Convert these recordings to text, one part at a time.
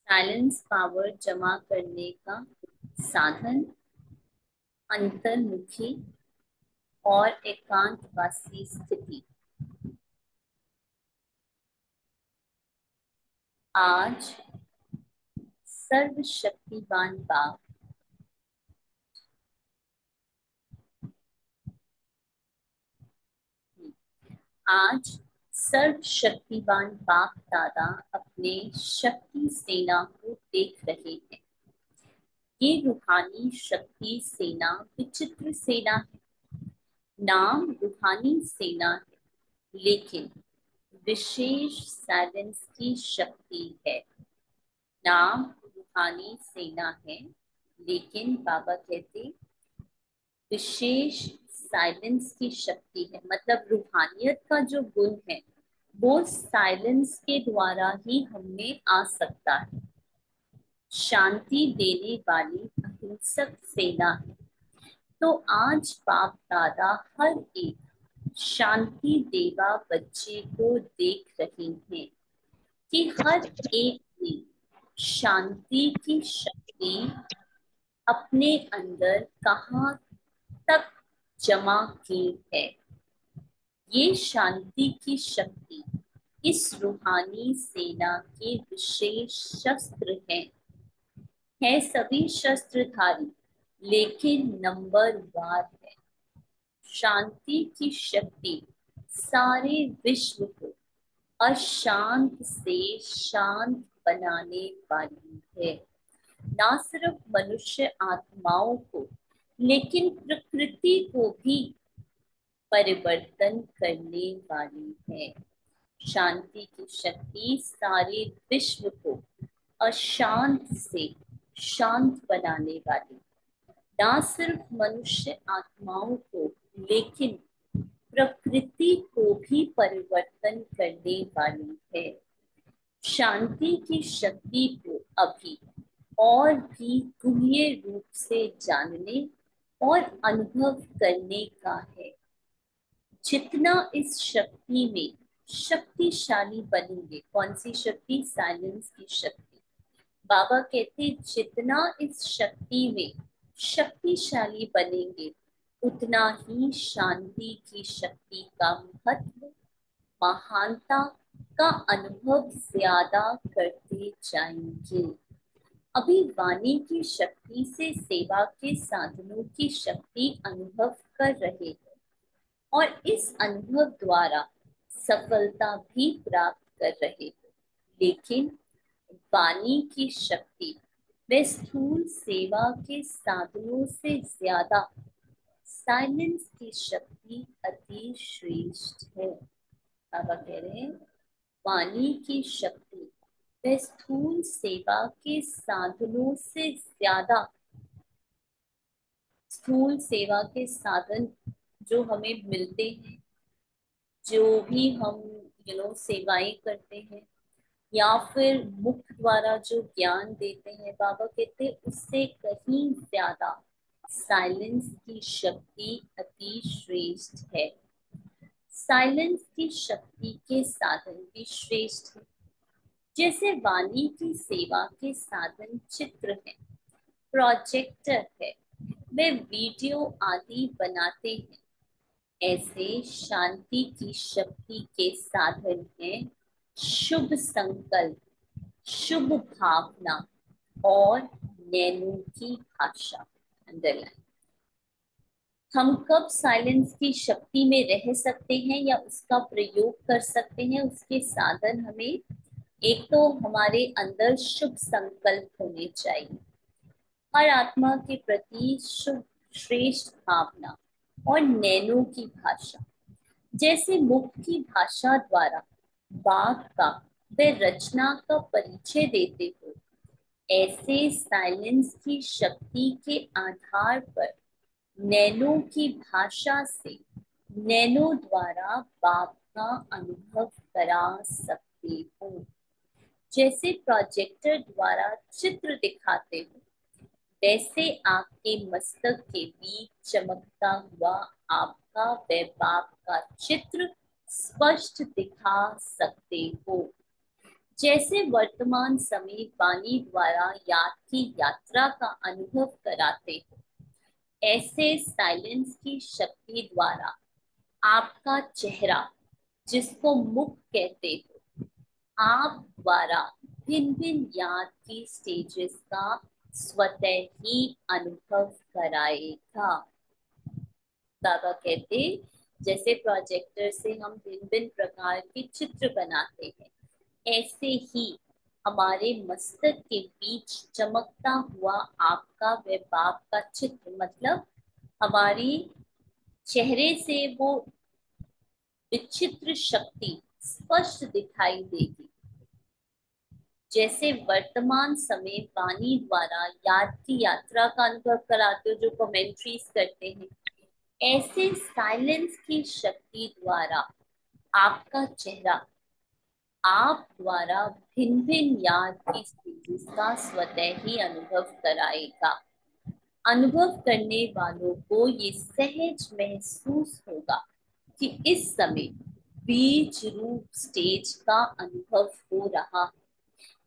Silence power जमा करने का साधन, अंतर्मुखी और एकांतवासी स्थिति। आज सर्वशक्तिवान बाप आज सर्वशक्तिवान बाप दादा अपने शक्ति सेना को देख रहे हैं। ये रूहानी शक्ति सेना विचित्र सेना है। नाम रूहानी सेना है, लेकिन विशेष साइलेंस की शक्ति है। नाम रूहानी सेना है, लेकिन बाबा कहते विशेष साइलेंस की शक्ति है। मतलब रूहानियत का जो गुण है वो साइलेंस के द्वारा ही हमें आ सकता है। शांति देने वाली अहिंसक सेना है। तो आज बाप दादा हर एक शांति देवा बच्चे को देख रहे हैं कि हर एक ने शांति की शक्ति अपने अंदर कहाँ तक जमा की है। ये शांति की शक्ति इस रूहानी सेना के विशेष शस्त्र हैं। है सभी शस्त्रधारी, लेकिन नंबर वार है। शांति की शक्ति सारे विश्व को अशांत से शांत बनाने वाली है। ना सिर्फ मनुष्य आत्माओं को, लेकिन प्रकृति को भी परिवर्तन करने वाली है। शांति की शक्ति सारे विश्व को अशांत से शांत बनाने वाली, ना सिर्फ मनुष्य आत्माओं को, लेकिन प्रकृति को भी परिवर्तन करने वाली है। शांति की शक्ति को अभी और भी गूढ़ रूप से जानने और अनुभव करने का है। जितना इस शक्ति में शक्तिशाली बनेंगे, कौन सी शक्ति? साइलेंस की शक्ति। बाबा कहते जितना इस शक्ति में शक्तिशाली बनेंगे, उतना ही शांति की शक्ति का महत्व, महानता का अनुभव ज्यादा करते जाएंगे। अभी वाणी की शक्ति से सेवा के साधनों की शक्ति अनुभव कर रहे हैं और इस अनुभव द्वारा सफलता भी प्राप्त कर रहे हैं। लेकिन वाणी की शक्ति व स्थूल सेवा के साधनों से ज्यादा साइलेंस की शक्ति अति श्रेष्ठ है। बाबा कह रहे हैं वाणी की शक्ति व स्थूल सेवा के साधनों से ज्यादा, स्थूल सेवा के साधन जो हमें मिलते हैं, जो भी हम सेवाएं करते हैं, या फिर मुख द्वारा जो ज्ञान देते हैं, बाबा कहते हैं उससे कहीं ज्यादा साइलेंस की शक्ति अति श्रेष्ठ है। साइलेंस की शक्ति के साधन भी श्रेष्ठ है। जैसे वाणी की सेवा के साधन चित्र है, प्रोजेक्टर है, वे वीडियो आदि बनाते हैं, ऐसे शांति की शक्ति के साधन हैं शुभ संकल्प, शुभ भावना और नैनो की भाषा। अंडरलाइन। हम कब साइलेंस की शक्ति में रह सकते हैं या उसका प्रयोग कर सकते हैं, उसके साधन हमें, एक तो हमारे अंदर शुभ संकल्प होने चाहिए, हर आत्मा के प्रति शुभ श्रेष्ठ भावना और नैनो की भाषा। जैसे मुख की भाषा द्वारा बात का व रचना का परिचय देते हो, ऐसे साइलेंस की शक्ति के आधार पर नैनो की भाषा से नैनो द्वारा बाप का अनुभव करा सकते हो। जैसे प्रोजेक्टर द्वारा चित्र दिखाते हो, वैसे आपके मस्तक के बीच चमकता हुआ आपका व बाप का चित्र स्पष्ट दिखा सकते हो। जैसे वर्तमान समय वाणी द्वारा याद की यात्रा का अनुभव कराते हो, ऐसे साइलेंस की शक्ति द्वारा आपका चेहरा, जिसको मुख कहते हो, आप द्वारा भिन्न भिन्न याद की स्टेजेस का स्वतः ही अनुभव कराएगा। बाबा कहते, जैसे प्रोजेक्टर से हम भिन्न भिन्न प्रकार के चित्र बनाते हैं, ऐसे ही हमारे मस्तक के बीच चमकता हुआ आपका व बाप का चित्र, मतलब हमारी चेहरे से वो विचित्र शक्ति स्पष्ट दिखाई देगी। जैसे वर्तमान समय वाणी द्वारा याद की यात्रा का अनुभव कराते हो, जो कमेंट्रीज करते हैं, ऐसे साइलेंस की शक्ति द्वारा आपका चेहरा आप द्वारा भिन्न भिन्न याद की स्टेजेस का स्वतः ही अनुभव कराएगा। अनुभव करने वालों को ये सहज महसूस होगा कि इस समय बीज रूप स्टेज का अनुभव हो रहा है,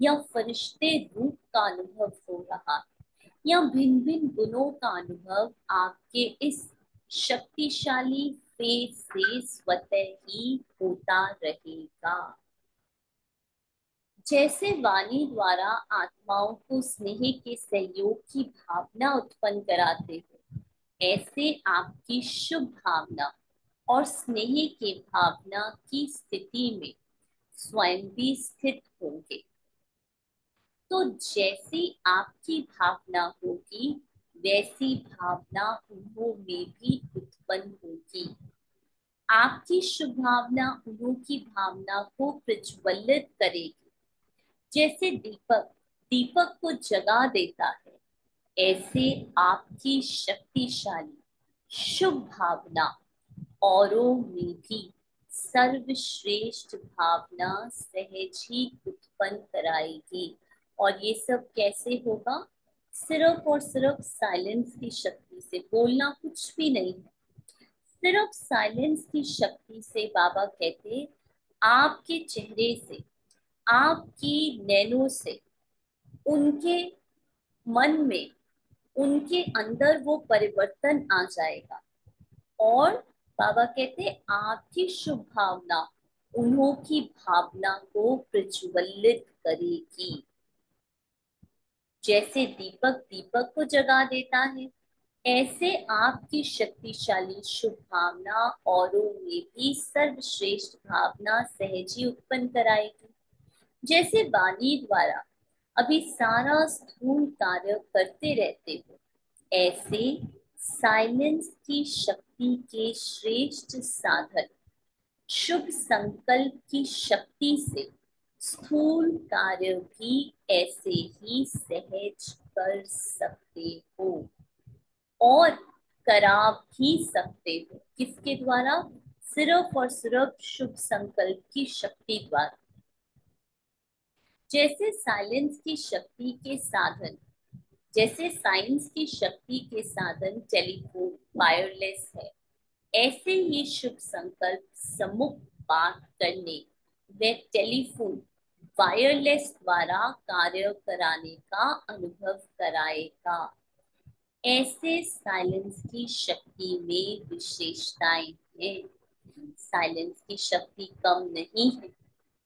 या फरिश्ते रूप का अनुभव हो रहा है, या भिन्न भिन्न गुणों का अनुभव आपके इस शक्तिशाली फेज से स्वतः ही होता रहेगा। जैसे वाणी द्वारा आत्माओं को स्नेह के सहयोग की भावना उत्पन्न कराते हो, ऐसे आपकी शुभ भावना और स्नेह के भावना की स्थिति में स्वयं भी स्थित होंगे। तो जैसी आपकी भावना होगी, वैसी भावना उन्हों में भी उत्पन्न होगी। आपकी शुभ भावना उन्हों की भावना को प्रज्वलित करेगी। जैसे दीपक दीपक को जगा देता है, ऐसे आपकी शक्तिशाली शुभ भावना औरों में भी सर्वश्रेष्ठ भावना सहज ही उत्पन्न कराएगी। और ये सब कैसे होगा? सिर्फ और सिर्फ साइलेंस की शक्ति से। बोलना कुछ भी नहीं है, सिर्फ साइलेंस की शक्ति से। बाबा कहते, आपके चेहरे से, आपकी नैनों से, उनके मन में, उनके अंदर वो परिवर्तन आ जाएगा। और बाबा कहते, आपकी शुभ भावना उन्हों की भावना को प्रज्वलित करेगी। जैसे दीपक दीपक को जगा देता है, ऐसे आपकी शक्तिशाली शुभ भावना औरों में भी सर्वश्रेष्ठ भावना सहज ही उत्पन्न कराएगी। जैसे वाणी द्वारा अभी सारा स्थूल कार्य करते रहते हो, ऐसे साइलेंस की शक्ति के श्रेष्ठ साधन शुभ संकल्प की शक्ति से स्थूल कार्य भी ऐसे ही सहज कर सकते हो, और करा भी सकते हो। किसके द्वारा? सिर्फ और सिर्फ शुभ संकल्प की शक्ति द्वारा। जैसे साइलेंस की शक्ति के साधन, जैसे साइंस की शक्ति के साधन टेलीफोन वायरलेस है, ऐसे ही शुभ संकल्प सम्मुख बात करने व टेलीफोन वायरलेस द्वारा कार्य कराने का अनुभव कराएगा। ऐसे साइलेंस की शक्ति में विशेषताएं हैं। साइलेंस की शक्ति कम नहीं है,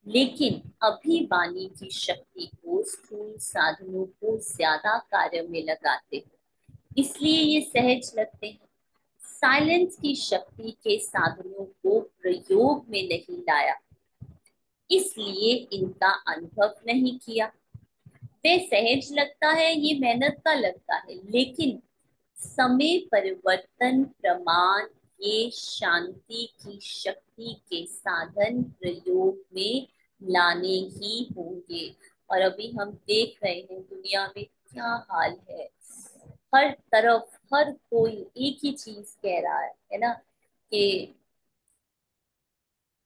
लेकिन अभी वाणी की शक्ति को स्थूल साधनों को ज्यादा कार्य में लगाते हैं, इसलिए ये सहज लगते हैं। साइलेंस की शक्ति के साधनों को प्रयोग में नहीं लाया, इसलिए इनका अनुभव नहीं किया। वे सहज लगता है, ये मेहनत का लगता है, लेकिन समय परिवर्तन प्रमाण ये शांति की शक्ति के साधन प्रयोग में लाने ही होंगे। और अभी हम देख रहे हैं दुनिया में क्या हाल है। हर तरफ हर कोई एक ही चीज कह रहा है ना, कि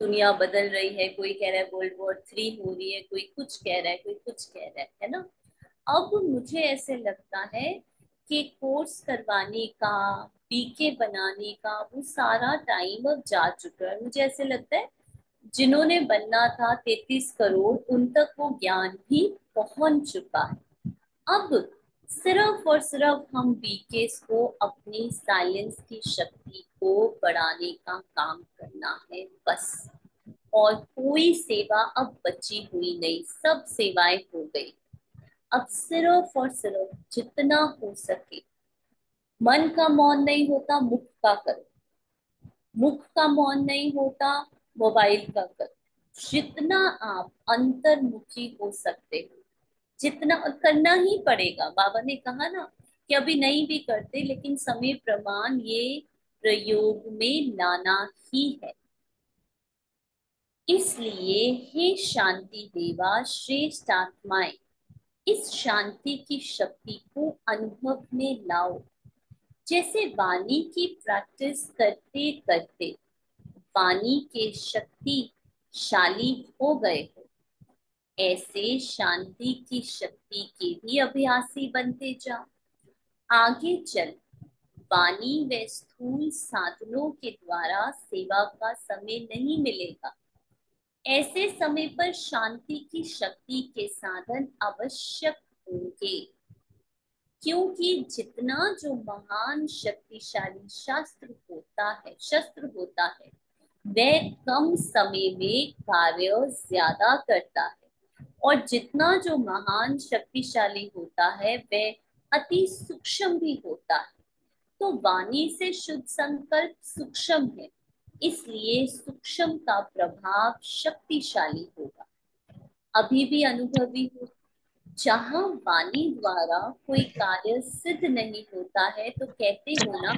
दुनिया बदल रही है। कोई कह रहा है वर्ल्ड वॉर 3 हो रही है, कोई कुछ कह रहा है, कोई कुछ कह रहा है ना। अब मुझे ऐसे लगता है कि कोर्स करवाने का, पीके बनाने का वो सारा टाइम अब जा चुका है। मुझे ऐसे लगता है जिन्होंने बनना था 33 करोड़, उन तक वो ज्ञान भी पहुंच चुका है। अब सिर्फ और सिर्फ हम बीकेस को अपनी साइलेंस की शक्ति को बढ़ाने का काम करना है बस। और कोई सेवा अब बची हुई नहीं, सब सेवाएं हो गई। अब सिर्फ और सिर्फ जितना हो सके, मन का मौन नहीं होता, मुख का करो। मुख का मौन नहीं होता, मोबाइल का करो। जितना आप अंतर्मुखी हो सकते हो, जितना करना ही पड़ेगा। बाबा ने कहा ना कि अभी नहीं भी करते, लेकिन समय प्रमाण ये प्रयोग में लाना ही है। इसलिए हे शांति देवा, श्रेष्ठ आत्माएं, इस शांति की शक्ति को अनुभव में लाओ। जैसे वाणी की प्रैक्टिस करते करते वाणी के शक्तिशाली हो गए हो, ऐसे शांति की शक्ति के भी अभ्यासी बनते जाओ। आगे चल वाणी व स्थूल साधनों के द्वारा सेवा का समय नहीं मिलेगा। ऐसे समय पर शांति की शक्ति के साधन आवश्यक होंगे। क्योंकि जितना जो महान शक्तिशाली शस्त्र होता है, वह कम समय में कार्य ज्यादा करता है। और जितना जो महान शक्तिशाली होता है, वह अति सूक्ष्म भी होता है। तो वाणी से शुद्ध संकल्प सूक्ष्म है, इसलिए सूक्ष्म का प्रभाव शक्तिशाली होगा। अभी भी अनुभवी हो, जहां वाणी द्वारा कोई कार्य सिद्ध नहीं होता है, तो कहते हो ना,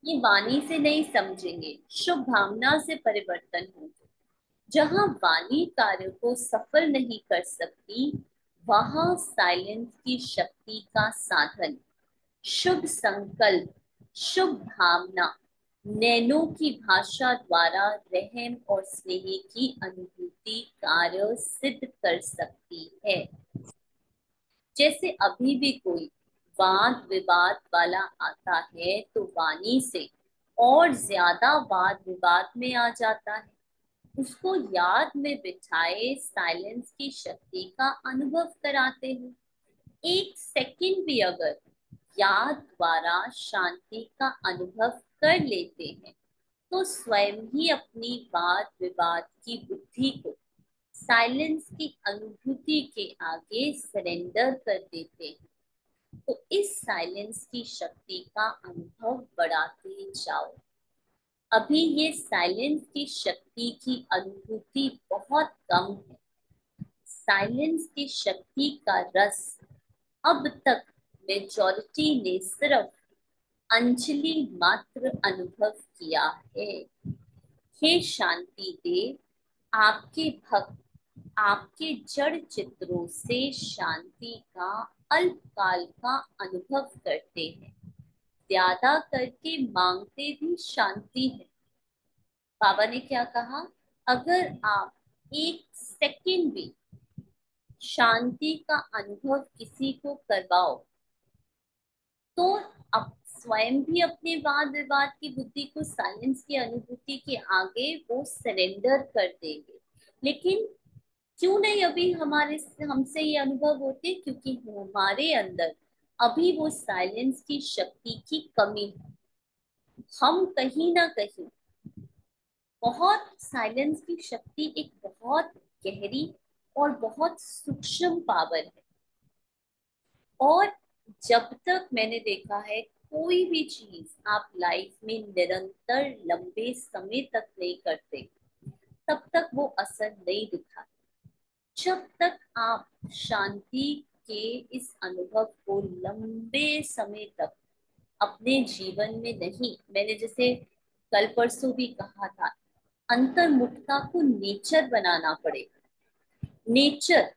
ये वाणी से नहीं समझेंगे, शुभ भावना से परिवर्तन होंगे। जहां वाणी कार्य को सफल नहीं कर सकती, वहां साइलेंस की शक्ति का साधन, शुभ संकल्प, शुभ भावना, नैनों की भाषा द्वारा रहम और स्नेह की अनुभूति कार्य सिद्ध कर सकती है। जैसे अभी भी कोई वाद विवाद वाला आता है, तो वाणी से और ज्यादा वाद विवाद में आ जाता है। उसको याद में बिठाए साइलेंस की शक्ति का अनुभव कराते हैं। एक सेकंड भी अगर याद द्वारा शांति का अनुभव कर लेते हैं, तो स्वयं ही अपनी वाद विवाद की बुद्धि को साइलेंस की अनुभूति के आगे सरेंडर कर देते हैं। तो इस साइलेंस की शक्ति का अनुभव बढ़ाते जाओ। अभी ये साइलेंस की शक्ति की अनुभूति बहुत कम है। साइलेंस की शक्ति का रस अब तक मेजॉरिटी ने सिर्फ अंजलि मात्र अनुभव किया है। हे शांति देव, आपके भक्त आपके जड़ चित्रों से शांति का अल्पकाल का अनुभव करते हैं, ज्यादा करके मांगते भी शांति है। बाबा ने क्या कहा, अगर आप एक सेकंड भी शांति का अनुभव किसी को करवाओ, तो अब स्वयं भी अपने वाद विवाद की बुद्धि को साइलेंस की अनुभूति के आगे वो सरेंडर कर देंगे। लेकिन क्यों नहीं अभी हमारे हमसे ये अनुभव होते, क्योंकि हमारे अंदर अभी वो साइलेंस की शक्ति की कमी है। हम कहीं ना कहीं बहुत साइलेंस की शक्ति एक बहुत गहरी और बहुत सूक्ष्म पावर है। और जब तक मैंने देखा है, कोई भी चीज आप लाइफ में निरंतर लंबे समय तक नहीं करते, तब तक वो असर नहीं दिखा। जब तक आप शांति के इस अनुभव को लंबे समय तक अपने जीवन में नहीं, मैंने जैसे कल परसों भी कहा था, अंतर्मुखता को नेचर बनाना पड़ेगा। नेचर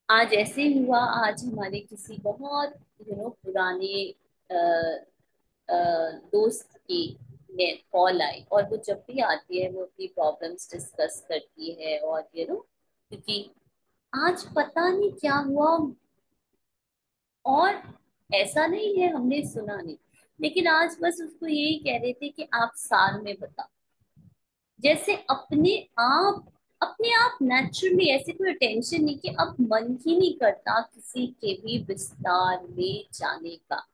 आज ऐसे हुआ, आज हमारे किसी बहुत पुराने अ, दोस्त की में कॉल आई, और वो जब भी आती है वो अपनी प्रॉब्लम्स डिस्कस करती है। और क्योंकि आज पता नहीं क्या हुआ, और ऐसा नहीं है हमने सुना नहीं, लेकिन आज बस उसको यही कह रहे थे कि आप सार में बताओ। जैसे अपने आप नेचुरली, ऐसे कोई टेंशन नहीं कि अब मन ही नहीं करता किसी के भी विस्तार में जाने का,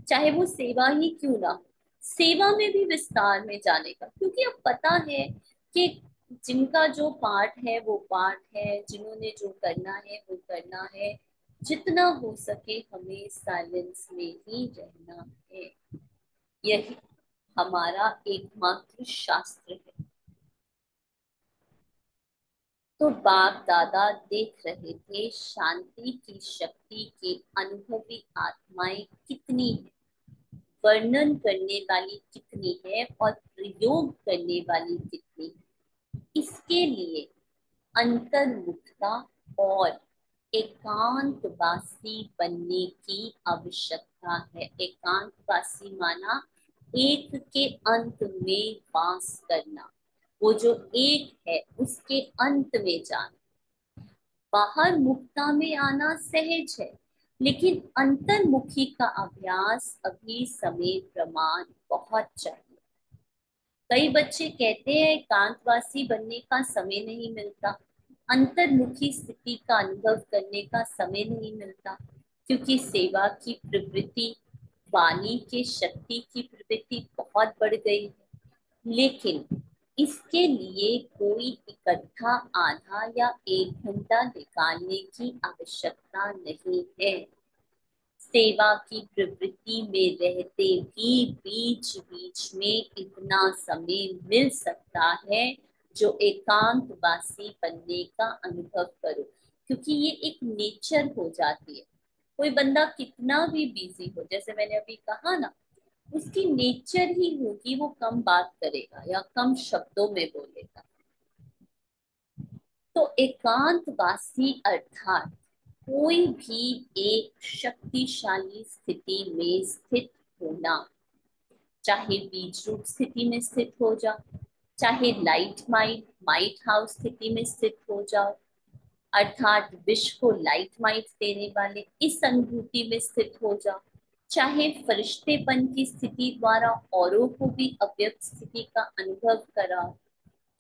चाहे वो सेवा ही क्यों ना हो, सेवा में भी विस्तार में जाने का, क्योंकि अब पता है कि जिनका जो पार्ट है वो पार्ट है, जिन्होंने जो करना है वो करना है। जितना हो सके हमें साइलेंस में ही रहना है, यही हमारा एकमात्र शास्त्र है। तो बाप दादा देख रहे थे शांति की शक्ति के अनुभवी आत्माएं कितनी है, वर्णन करने वाली कितनी है और प्रयोग करने वाली कितनी है। इसके लिए अंतर्मुखता और एकांतवासी बनने की आवश्यकता है। एकांतवासी माना एक के अंत में वास करना, वो जो एक है उसके अंत में जाना। बाहर मुक्ता में आना सहज है, लेकिन अंतर्मुखी का अभ्यास अभी समय प्रमाण बहुत चाहिए। कई बच्चे कहते हैं एकांतवासी बनने का समय नहीं मिलता, अंतर्मुखी स्थिति का अनुभव करने का समय नहीं मिलता, क्योंकि सेवा की प्रवृत्ति, वाणी के शक्ति की प्रवृत्ति बहुत बढ़ गई है। लेकिन इसके लिए कोई इकट्ठा आधा या 1 घंटा निकालने की आवश्यकता नहीं है। सेवा की प्रवृत्ति में रहते भी बीच बीच में इतना समय मिल सकता है जो एकांतवासी बनने का अनुभव करो, क्योंकि ये एक नेचर हो जाती है। कोई बंदा कितना भी बिजी हो, जैसे मैंने अभी कहा ना, उसकी नेचर ही होगी वो कम बात करेगा या कम शब्दों में बोलेगा। तो एकांतवासी अर्थात कोई भी एक शक्तिशाली स्थिति में स्थित होना, चाहे बीज रूप स्थिति में स्थित हो जाओ, चाहे लाइट माइट माइट हाउस स्थिति में स्थित हो जाओ, अर्थात विश्व को लाइट माइट देने वाले इस अनुभूति में स्थित हो जाओ, चाहे फरिश्तेपन की स्थिति द्वारा औरों को भी अव्यक्त स्थिति का अनुभव कराओ।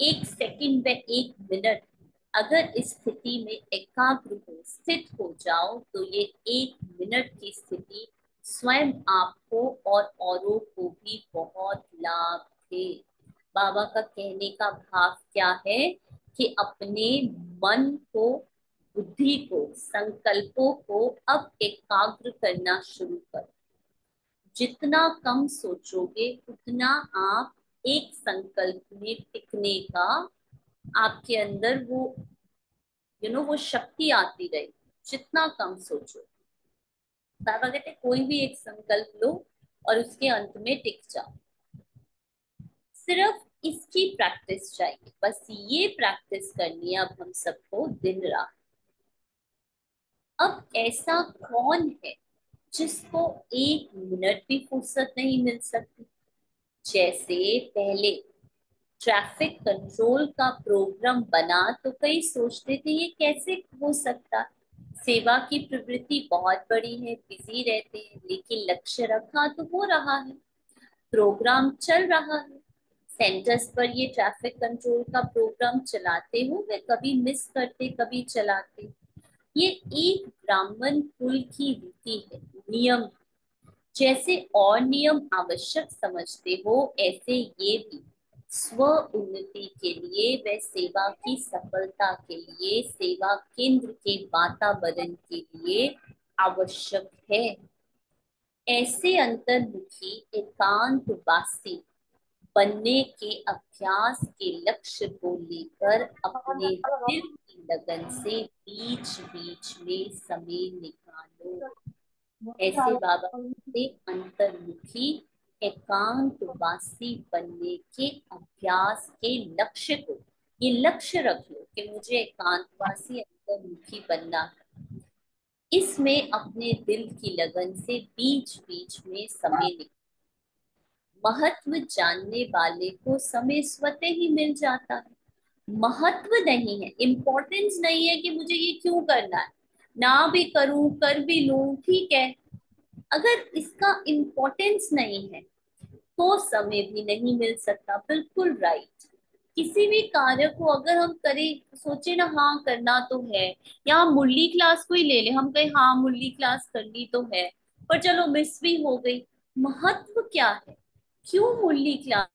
1 सेकंड व 1 मिनट अगर इस स्थिति में एकाग्र हो स्थित हो जाओ, तो ये 1 मिनट की स्थिति स्वयं आपको और औरों को भी बहुत लाभ दे। बाबा का कहने का भाव क्या है कि अपने मन को, बुद्धि को, संकल्पों को अब एकाग्र करना शुरू करो। जितना कम सोचोगे उतना आप एक संकल्प में टिकने का, आपके अंदर वो वो शक्ति आती रहेगी। जितना कम सोचो, बाबा कहते कोई भी एक संकल्प लो और उसके अंत में टिक जाओ। सिर्फ इसकी प्रैक्टिस चाहिए, बस ये प्रैक्टिस करनी है अब हम सबको दिन रात। अब ऐसा कौन है जिसको 1 मिनट भी फुर्सत नहीं मिल सकती? जैसे पहले ट्रैफिक कंट्रोल का प्रोग्राम बना तो कई सोचते थे ये कैसे हो सकता। सेवा की प्रवृत्ति बहुत बड़ी है, बिजी रहते हैं, लेकिन लक्ष्य रखा तो हो रहा है, प्रोग्राम चल रहा है। सेंटर्स पर ये ट्रैफिक कंट्रोल का प्रोग्राम चलाते हो, वे कभी मिस करते कभी चलाते। ये एक ब्राह्मण कुल की रीति है, नियम। जैसे और नियम आवश्यक समझते हो, ऐसे ये भी स्व उन्नति के लिए व सेवा की सफलता के लिए, सेवा केंद्र के वातावरण के लिए आवश्यक है। ऐसे अंतर्मुखी एकांतवासी बनने के अभ्यास के लक्ष्य को लेकर अपने दिल की लगन से बीच बीच में समय निकालो। ऐसे बाबा से अंतर्मुखी एकांतवासी बनने के अभ्यास के लक्ष्य को, ये लक्ष्य रख लो कि मुझे एकांतवासी अंतर्मुखी बनना है। इसमें अपने दिल की लगन से बीच बीच में समय निकालो। महत्व जानने वाले को समय स्वतः ही मिल जाता है। महत्व नहीं है, इम्पोर्टेंस नहीं है कि मुझे ये क्यों करना है, ना भी करूं कर भी लूं ठीक है। अगर इसका इम्पोर्टेंस नहीं है तो समय भी नहीं मिल सकता। बिल्कुल राइट, किसी भी कार्य को अगर हम करें, सोचे ना हाँ करना तो है, या हम मुरली क्लास को ही ले ले, हम कहें हाँ मुरली क्लास करनी तो है, पर चलो मिस भी हो गई, महत्व क्या है, क्यों मुरली क्लास।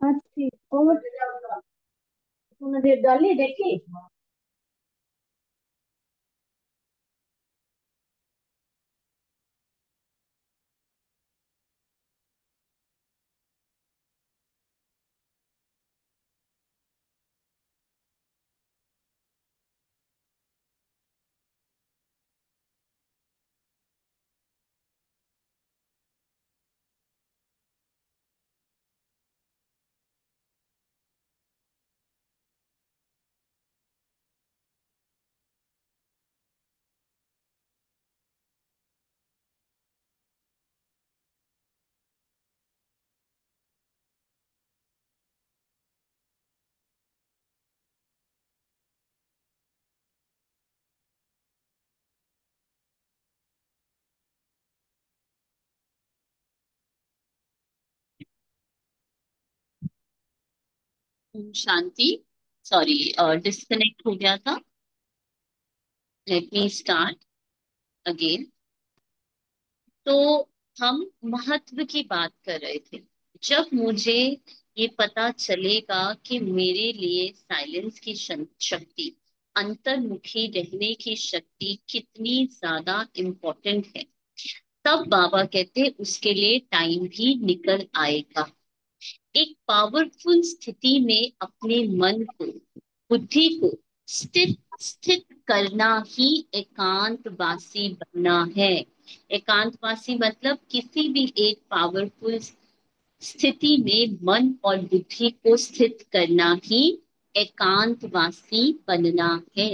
अच्छी और तूने देख डाली देखी। शांति, सॉरी, डिस्कनेक्ट हो गया था। Let me start again. तो हम महत्व की बात कर रहे थे। जब मुझे ये पता चलेगा कि मेरे लिए साइलेंस की शक्ति, अंतर्मुखी रहने की शक्ति कितनी ज्यादा इम्पोर्टेंट है, तब बाबा कहते उसके लिए टाइम भी निकल आएगा। एक पावरफुल स्थिति में अपने मन को, बुद्धि को स्थित स्थित करना ही एकांतवासी बनना है। एकांतवासी मतलब किसी भी एक पावरफुल स्थिति में मन और बुद्धि को स्थित करना ही एकांतवासी बनना है।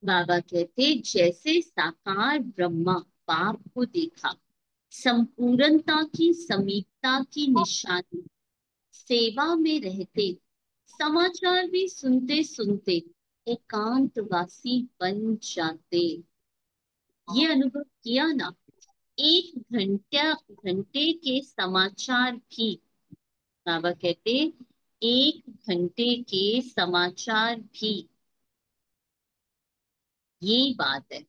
बाबा कहते जैसे साकार ब्रह्मा बाप को देखा, संपूर्णता की समीपता की निशानी, सेवा में रहते, समाचार भी सुनते सुनते एकांतवासी बन जाते। ये अनुभव किया ना। एक घंटे के समाचार भी, बाबा कहते 1 घंटे के समाचार भी, ये बात है।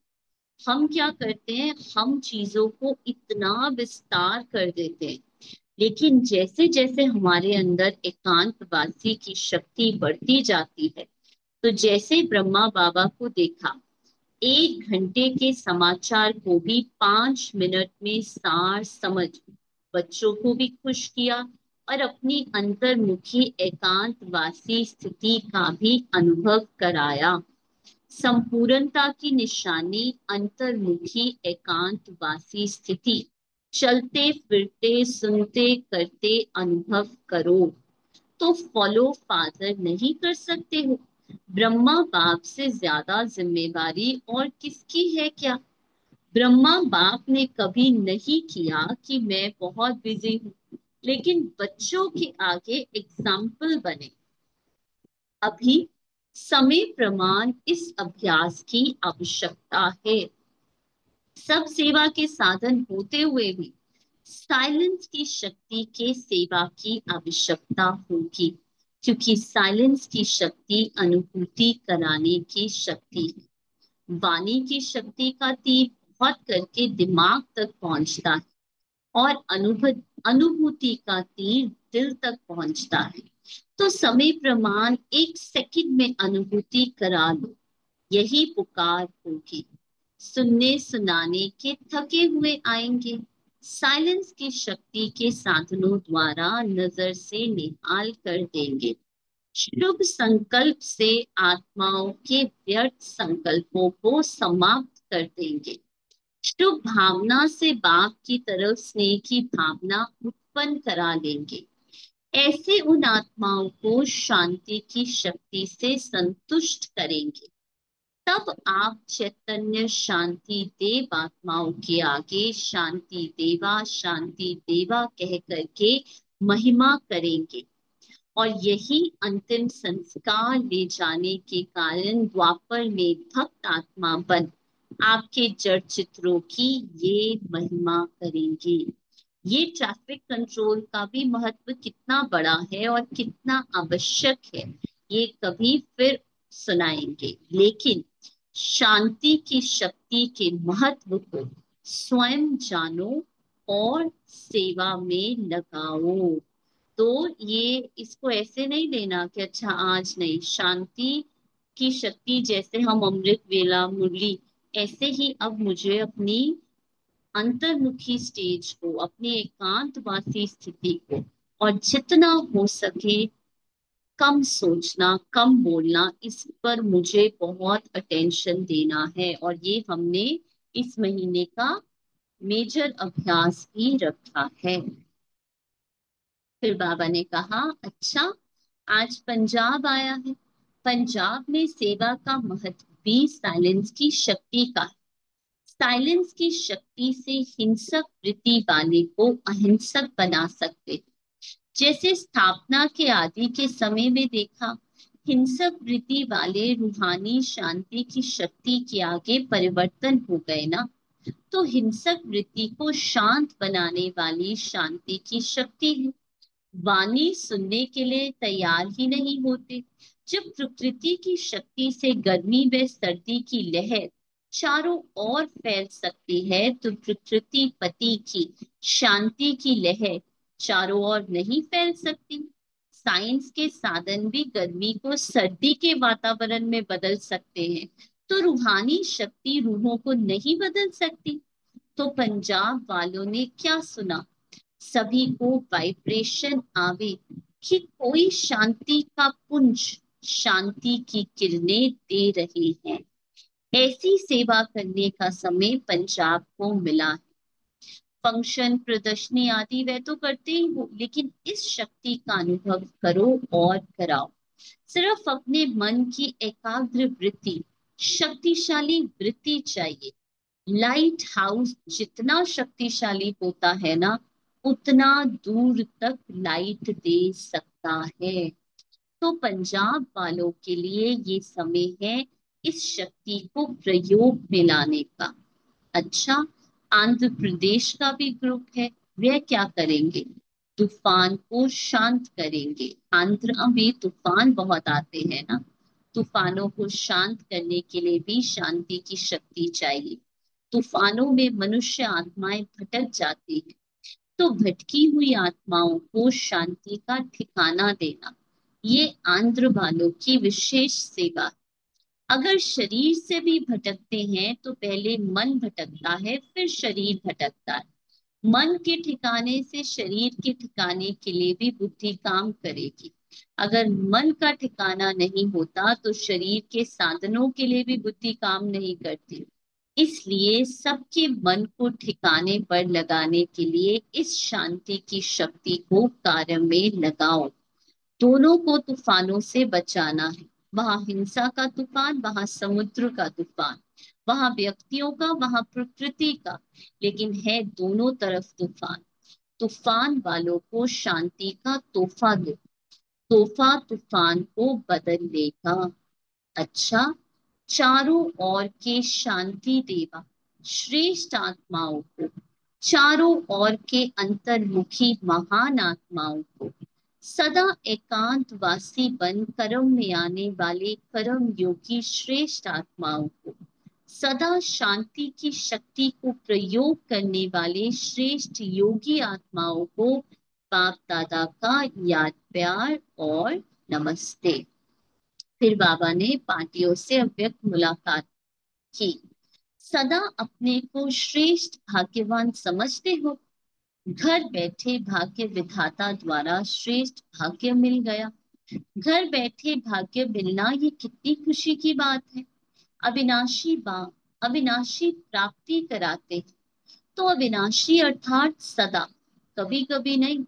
हम क्या करते हैं, हम चीजों को इतना विस्तार कर देते हैं, लेकिन जैसे जैसे हमारे अंदर एकांतवासी की शक्ति बढ़ती जाती है, तो जैसे ब्रह्मा बाबा को देखा, 1 घंटे के समाचार को भी 5 मिनट में सार समझ बच्चों को भी खुश किया और अपनी अंतर्मुखी एकांतवासी स्थिति का भी अनुभव कराया। संपूर्णता की निशानी अंतर्मुखी एकांतवासी स्थिति। चलते फिरते सुनते करते अनुभव करो। तो फॉलो फादर नहीं कर सकते हो? ब्रह्मा बाप से ज्यादा जिम्मेवारी और किसकी है क्या? ब्रह्मा बाप ने कभी नहीं किया कि मैं बहुत बिजी हूँ, लेकिन बच्चों के आगे एग्जाम्पल बने। अभी समय प्रमाण इस अभ्यास की आवश्यकता है। सब सेवा के साधन होते हुए भी साइलेंस की शक्ति के सेवा की आवश्यकता होगी, क्योंकि साइलेंस की शक्ति अनुभूति कराने की शक्ति है। वाणी की शक्ति का तीर बहुत करके दिमाग तक पहुंचता है, और अनुभूति का तीर दिल तक पहुंचता है। तो समय प्रमाण 1 सेकंड में अनुभूति करा लो, यही पुकार होगी। सुनने सुनाने के थके हुए आएंगे। साइलेंस की शक्ति के साधनों द्वारा नजर से निहाल कर देंगे। शुभ संकल्प से आत्माओं के व्यर्थ संकल्पों को समाप्त कर देंगे। शुभ भावना से बाप की तरफ स्नेह की भावना उत्पन्न करा लेंगे। ऐसे उन आत्माओं को शांति की शक्ति से संतुष्ट करेंगे। तब आप चैतन्य शांति देव आत्माओं के आगे शांति देवा कह करके महिमा करेंगे। और यही अंतिम संस्कार ले जाने के कारण द्वापर में भक्त आत्मा बन आपके जड़ चित्रों की ये महिमा करेंगे। ये ट्रैफिक कंट्रोल का भी महत्व कितना बड़ा है और कितना आवश्यक है, ये कभी फिर सुनाएंगे। लेकिन शांति की शक्ति के महत्व को स्वयं जानो और सेवा में लगाओ। तो ये इसको ऐसे नहीं लेना कि अच्छा आज नहीं, शांति की शक्ति जैसे हम अमृत वेला मुरली, ऐसे ही अब मुझे अपनी अंतर्मुखी स्टेज को, अपनी एकांतवासी स्थिति को, और जितना हो सके कम सोचना कम बोलना, इस पर मुझे बहुत अटेंशन देना है। और ये हमने इस महीने का मेजर अभ्यास भी रखा है। फिर बाबा ने कहा, अच्छा आज पंजाब आया है, पंजाब में सेवा का महत्व भी साइलेंस की शक्ति का है। साइलेंस की शक्ति से हिंसक वृत्ति वाले को अहिंसक बना सकते हैं। जैसे स्थापना के आदि के समय में देखा, हिंसक वृत्ति वाले रूहानी शांति की शक्ति के आगे परिवर्तन हो गए ना। तो हिंसक वृत्ति को शांत बनाने वाली शांति की शक्ति है। वाणी सुनने के लिए तैयार ही नहीं होते। जब प्रकृति की शक्ति से गर्मी व सर्दी की लहर चारों ओर फैल सकती है, तो प्रकृति पति की शांति की लहर चारों ओर नहीं फैल सकती। साइंस के साधन भी गर्मी को सर्दी के वातावरण में बदल सकते हैं, तो रूहानी शक्ति रूहों को नहीं बदल सकती। तो पंजाब वालों ने क्या सुना? सभी को वाइब्रेशन आवे कि कोई शांति का पुंज शांति की किरणें दे रहे हैं। ऐसी सेवा करने का समय पंजाब को मिला है। फंक्शन प्रदर्शनी आदि वह तो करते ही हो, लेकिन इस शक्ति का अनुभव करो और कराओ। सिर्फ अपने मन की एकाग्र वृत्ति, शक्तिशाली वृत्ति चाहिए। लाइट हाउस जितना शक्तिशाली होता है ना, उतना दूर तक लाइट दे सकता है। तो पंजाब वालों के लिए ये समय है इस शक्ति को प्रयोग में लाने का। अच्छा, आंध्र प्रदेश का भी ग्रुप है, वह क्या करेंगे? तूफान को शांत करेंगे। आंध्र में तूफान बहुत आते हैं ना, तूफानों को शांत करने के लिए भी शांति की शक्ति चाहिए। तूफानों में मनुष्य आत्माएं भटक जाती हैं, तो भटकी हुई आत्माओं को शांति का ठिकाना देना, ये आंध्र वालों की विशेष सेवा। अगर शरीर से भी भटकते हैं तो पहले मन भटकता है, फिर शरीर भटकता है। मन के ठिकाने से शरीर के ठिकाने के लिए भी बुद्धि काम करेगी। अगर मन का ठिकाना नहीं होता तो शरीर के साधनों के लिए भी बुद्धि काम नहीं करती। इसलिए सबके मन को ठिकाने पर लगाने के लिए इस शांति की शक्ति को कार्य में लगाओ। दोनों को तूफानों से बचाना है। वहां हिंसा का तूफान, वहां समुद्र का तूफान, वहां व्यक्तियों का, वहां प्रकृति का, लेकिन है दोनों तरफ तूफान। तूफान वालों को शांति का तोहफा दो, तोहफा तूफान को बदल देगा। अच्छा, चारों ओर के शांति देवा श्रेष्ठ आत्माओं को, चारों ओर के अंतर्मुखी महान आत्माओं को, सदा एकांतवासी बन कर्म में आने वाले कर्म योगी श्रेष्ठ आत्माओं को, सदा शांति की शक्ति को प्रयोग करने वाले श्रेष्ठ योगी आत्माओं को बाप दादा का याद प्यार और नमस्ते। फिर बाबा ने पार्टियों से अव्यक्त मुलाकात की। सदा अपने को श्रेष्ठ भाग्यवान समझते हो? घर बैठे भाग्य विधाता द्वारा श्रेष्ठ भाग्य मिल गया। घर बैठे भाग्य मिलना ये कितनी खुशी की बात है। अविनाशी बा अविनाशी प्राप्ति कराते, तो अविनाशी अर्थात सदा, कभी कभी नहीं।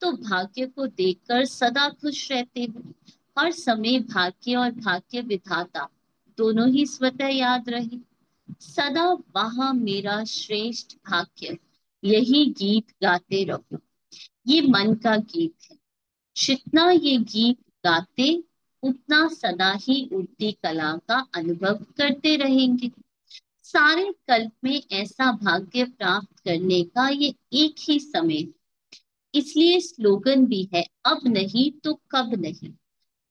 तो भाग्य को देखकर सदा खुश रहते हो। हर समय भाग्य और भाग्य विधाता दोनों ही स्वतः याद रहे। सदा वहां मेरा श्रेष्ठ भाग्य, यही गीत गाते रहो। ये मन का गीत है। जितना ये गीत गाते, उतना सदा ही उड़ती कला का अनुभव करते रहेंगे। सारे कल्प में ऐसा भाग्य प्राप्त करने का ये एक ही समय है। इसलिए स्लोगन भी है, अब नहीं तो कब नहीं।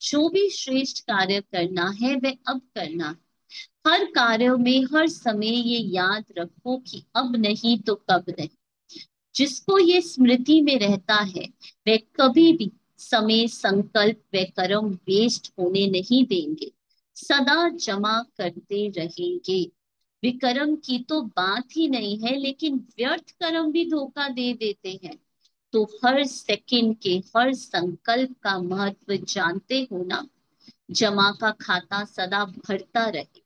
जो भी श्रेष्ठ कार्य करना है वह अब करना है। हर कार्य में हर समय ये याद रखो कि अब नहीं तो कब नहीं। जिसको ये स्मृति में रहता है वह कभी भी समय, संकल्प व कर्म वेस्ट होने नहीं देंगे, सदा जमा करते रहेंगे। विकर्म की तो बात ही नहीं है, लेकिन व्यर्थ कर्म भी धोखा दे देते हैं। तो हर सेकंड के हर संकल्प का महत्व जानते हो ना। जमा का खाता सदा भरता रहे।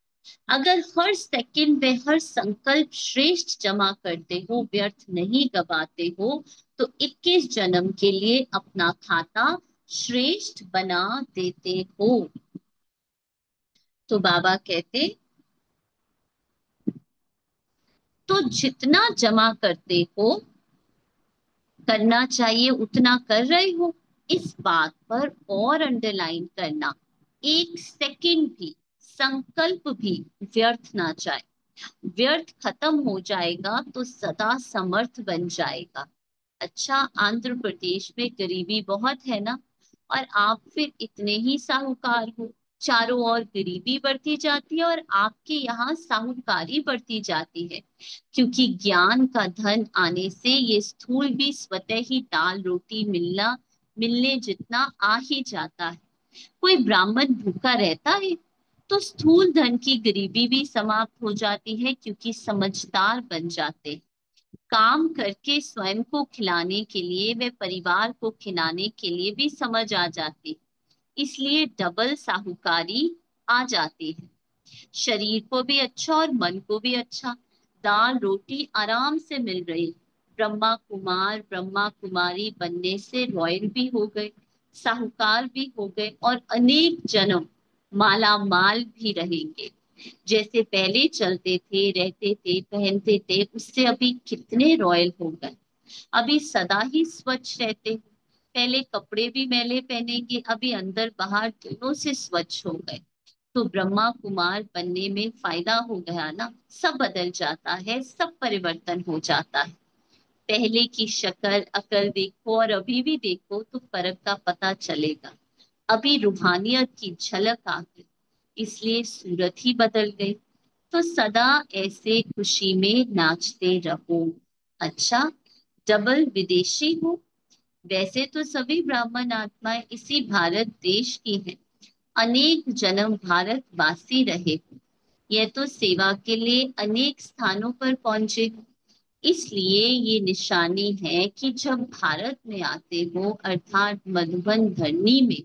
अगर हर सेकंड में हर संकल्प श्रेष्ठ जमा करते हो, व्यर्थ नहीं गवाते हो, तो 21 जन्म के लिए अपना खाता श्रेष्ठ बना देते हो। तो बाबा कहते, तो जितना जमा करते हो, करना चाहिए उतना कर रहे हो, इस बात पर और अंडरलाइन करना। एक सेकंड भी, संकल्प भी व्यर्थ ना जाए। व्यर्थ खत्म हो जाएगा तो सदा समर्थ बन जाएगा। अच्छा, आंध्र प्रदेश में गरीबी बहुत है ना, और आप फिर इतने ही साहूकार हो। चारों ओर गरीबी बढ़ती जाती है और आपके यहाँ साहूकारी बढ़ती जाती है, क्योंकि ज्ञान का धन आने से ये स्थूल भी स्वतः ही दाल रोटी मिलने जितना आ ही जाता है। कोई ब्राह्मण भूखा रहता है तो स्थूल धन की गरीबी भी समाप्त हो जाती है, क्योंकि समझदार बन जाते हैं। काम करके स्वयं को खिलाने के लिए वे परिवार को खिलाने के लिए भी समझ आ जाती, इसलिए डबल साहूकारी आ जाती है। शरीर को भी अच्छा और मन को भी अच्छा। दाल रोटी आराम से मिल रही। ब्रह्मा कुमार ब्रह्मा कुमारी बनने से रॉयल भी हो गए, साहूकार भी हो गए, और अनेक जन्म माला माल भी रहेंगे। जैसे पहले चलते थे, रहते थे, पहनते थे, उससे अभी कितने रॉयल हो गए। अभी सदा ही स्वच्छ रहते हैं। पहले कपड़े भी मैले पहनेंगे, अभी अंदर बाहर दोनों से स्वच्छ हो गए। तो ब्रह्मा कुमार बनने में फायदा हो गया ना। सब बदल जाता है, सब परिवर्तन हो जाता है। पहले की शक्ल अकल देखो और अभी भी देखो तो फर्क का पता चलेगा। अभी रूहानियत की झलक आ गई, इसलिए सूरत ही बदल गई। तो सदा ऐसे खुशी में नाचते रहो। अच्छा, डबल विदेशी हो। वैसे तो सभी ब्राह्मण आत्माएं इसी भारत देश की हैं। अनेक जन्म भारत वासी रहे हो। यह तो सेवा के लिए अनेक स्थानों पर पहुंचे हो। इसलिए ये निशानी है कि जब भारत में आते हो, अर्थात मधुबन धरनी में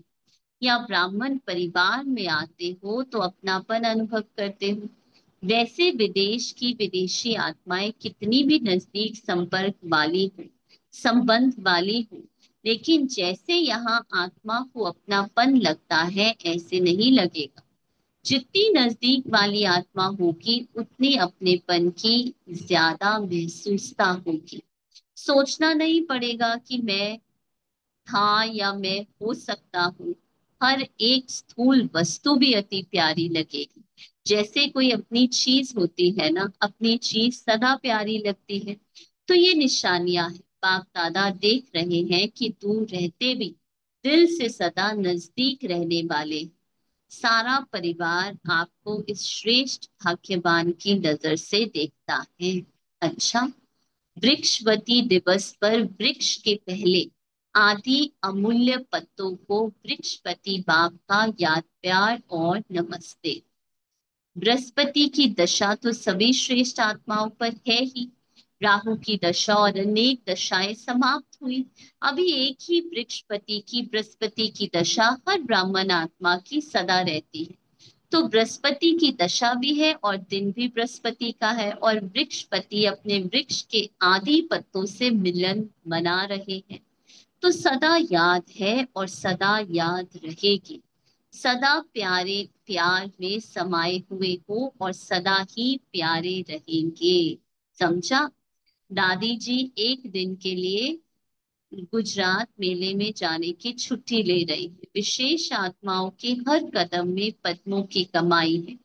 या ब्राह्मण परिवार में आते हो, तो अपनापन अनुभव करते हो। वैसे विदेश की विदेशी आत्माएं कितनी भी नजदीक संपर्क वाली हो, संबंध वाली हो, लेकिन जैसे यहाँ आत्मा को अपनापन लगता है, ऐसे नहीं लगेगा। जितनी नजदीक वाली आत्मा होगी, उतनी अपनेपन की ज्यादा महसूसता होगी। सोचना नहीं पड़ेगा कि मैं था या मैं हो सकता हूँ। हर एक स्थूल वस्तु भी अति प्यारी लगेगी। जैसे कोई अपनी चीज होती है ना, अपनी चीज सदा प्यारी लगती है। तो ये निशानियां हैं। बाप दादा देख रहे हैं कि दूर रहते भी दिल से सदा नजदीक रहने वाले सारा परिवार आपको इस श्रेष्ठ भाग्यवान की नजर से देखता है। अच्छा, वृक्षवती दिवस पर वृक्ष के पहले आदि अमूल्य पत्तों को वृक्षपति बाप का याद, प्यार और नमस्ते। बृहस्पति की दशा तो सभी श्रेष्ठ आत्माओं पर है ही। राहु की दशा और अनेक दशाएं समाप्त हुई। अभी एक ही वृक्षपति की, बृहस्पति की दशा हर ब्राह्मण आत्मा की सदा रहती है। तो बृहस्पति की दशा भी है और दिन भी बृहस्पति का है, और वृक्षपति अपने वृक्ष के आदि पत्तों से मिलन मना रहे हैं। तो सदा याद है और सदा याद रहेगी। सदा प्यारे प्यार में समाये हुए हो और सदा ही प्यारे रहेंगे। समझा? दादी जी एक दिन के लिए गुजरात मेले में जाने की छुट्टी ले रही है। विशेष आत्माओं के हर कदम में पद्मों की कमाई है।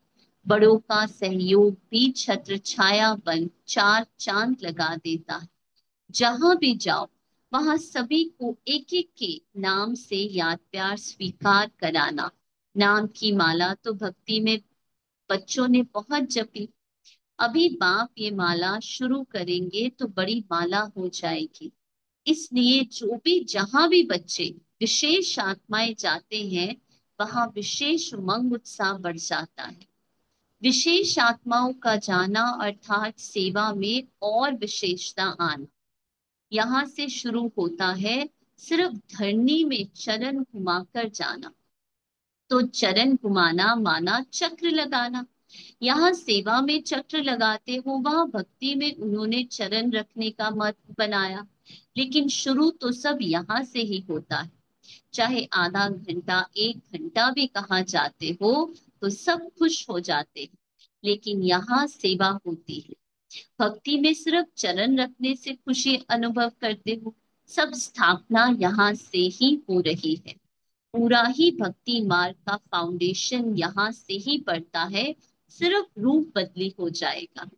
बड़ों का सहयोग भी छत्र छाया बन चार चांद लगा देता है। जहां भी जाओ, वहां सभी को एक एक के नाम से याद, प्यार स्वीकार कराना। नाम की माला तो भक्ति में बच्चों ने बहुत जपी। अभी बाप ये माला शुरू करेंगे तो बड़ी माला हो जाएगी। इसलिए जो भी, जहां भी बच्चे विशेष आत्माएं जाते हैं, वहां विशेष उमंग उत्साह बढ़ जाता है। विशेष आत्माओं का जाना अर्थात सेवा में और विशेषता आना। यहाँ से शुरू होता है सिर्फ धरनी में चरण घुमाकर जाना। तो चरण घुमाना माना चक्र लगाना। यहाँ सेवा में चक्र लगाते हो, वहां भक्ति में उन्होंने चरण रखने का मत बनाया। लेकिन शुरू तो सब यहाँ से ही होता है। चाहे आधा घंटा, एक घंटा भी कहाँ जाते हो, तो सब खुश हो जाते हैं। लेकिन यहाँ सेवा होती है। भक्ति में सिर्फ चरण रखने से खुशी अनुभव करते हो। सब स्थापना यहाँ से ही हो रही है। पूरा ही भक्ति मार्ग का फाउंडेशन यहाँ से ही पड़ता है। सिर्फ रूप बदली हो जाएगा।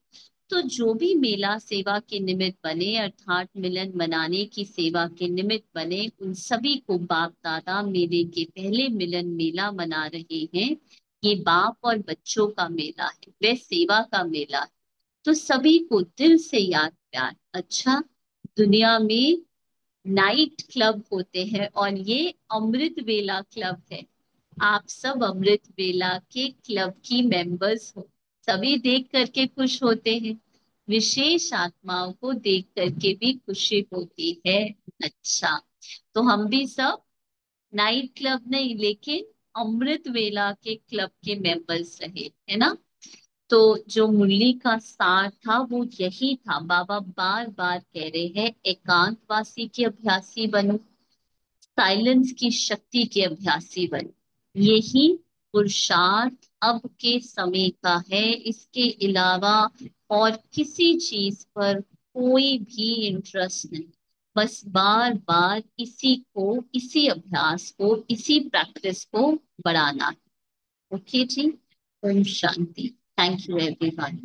तो जो भी मेला सेवा के निमित्त बने, अर्थात मिलन मनाने की सेवा के निमित्त बने, उन सभी को बाप दादा मेले के पहले मिलन मेला मना रहे हैं। ये बाप और बच्चों का मेला है, वह सेवा का मेला है। तो सभी को दिल से याद, प्यार। अच्छा, दुनिया में नाइट क्लब होते हैं और ये अमृत वेला क्लब है। आप सब अमृत वेला के क्लब की मेंबर्स हो। सभी देख करके खुश होते हैं। विशेष आत्माओं को देख करके भी खुशी होती है। अच्छा, तो हम भी सब नाइट क्लब नहीं, लेकिन अमृत वेला के क्लब के मेंबर्स रहे, है ना? तो जो मुरली का सार था वो यही था। बाबा बार बार कह रहे हैं, एकांतवासी के अभ्यासी बनो, साइलेंस की शक्ति के अभ्यासी बनो। यही पुरुषार्थ अब के समय का है। इसके अलावा और किसी चीज पर कोई भी इंटरेस्ट नहीं। बस बार बार इसी को, इसी अभ्यास को, इसी प्रैक्टिस को बढ़ाना है। ओके जी। ओम शांति। Thank you everyone.